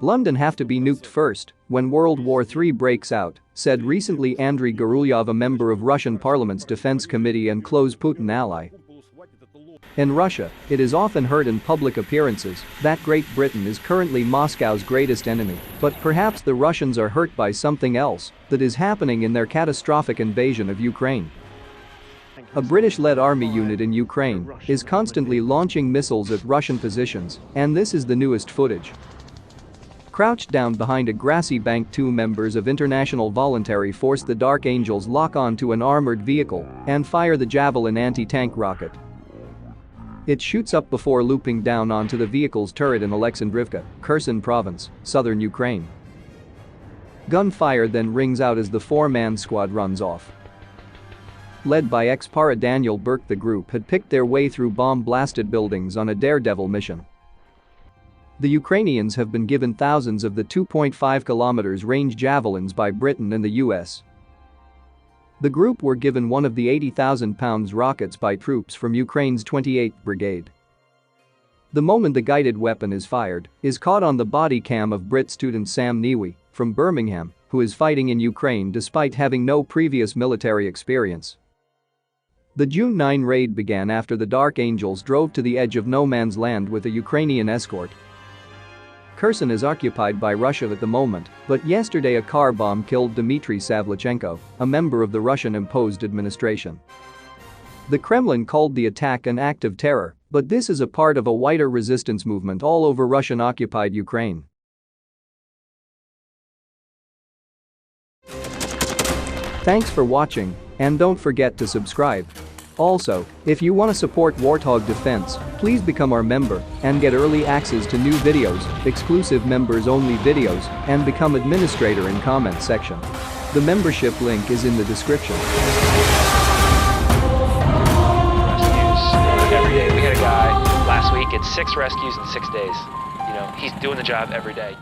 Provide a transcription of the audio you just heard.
London have to be nuked first when World War III breaks out, said recently Andrei Garulyov, a member of Russian Parliament's Defense Committee and close Putin ally. In Russia, it is often heard in public appearances that Great Britain is currently Moscow's greatest enemy, but perhaps the Russians are hurt by something else that is happening in their catastrophic invasion of Ukraine. A British-led army unit in Ukraine is constantly launching missiles at Russian positions, and this is the newest footage. Crouched down behind a grassy bank, two members of International Voluntary Force the Dark Angels lock onto an armored vehicle and fire the Javelin anti-tank rocket. It shoots up before looping down onto the vehicle's turret in Alexandrivka, Kherson province, southern Ukraine. Gunfire then rings out as the four-man squad runs off. Led by ex-para Daniel Burke, the group had picked their way through bomb-blasted buildings on a daredevil mission. The Ukrainians have been given thousands of the 2.5 kilometers range javelins by Britain and the US. The group were given one of the 80,000 pounds rockets by troops from Ukraine's 28th Brigade. The moment the guided weapon is fired is caught on the body cam of Brit student Sam Niwi from Birmingham, who is fighting in Ukraine despite having no previous military experience. The June 9 raid began after the Dark Angels drove to the edge of no man's land with a Ukrainian escort. Kherson is occupied by Russia at the moment, but yesterday a car bomb killed Dmitry Savlichenko, a member of the Russian-imposed administration. The Kremlin called the attack an act of terror, but this is a part of a wider resistance movement all over Russian-occupied Ukraine. Thanks for watching, and don't forget to subscribe. Also, if you want to support Warthog Defense, please become our member and get early access to new videos, exclusive members-only videos, and become administrator in comment section. The membership link is in the description. Rescues every day. We had a guy last week, it's 6 rescues in 6 days. He's doing the job every day.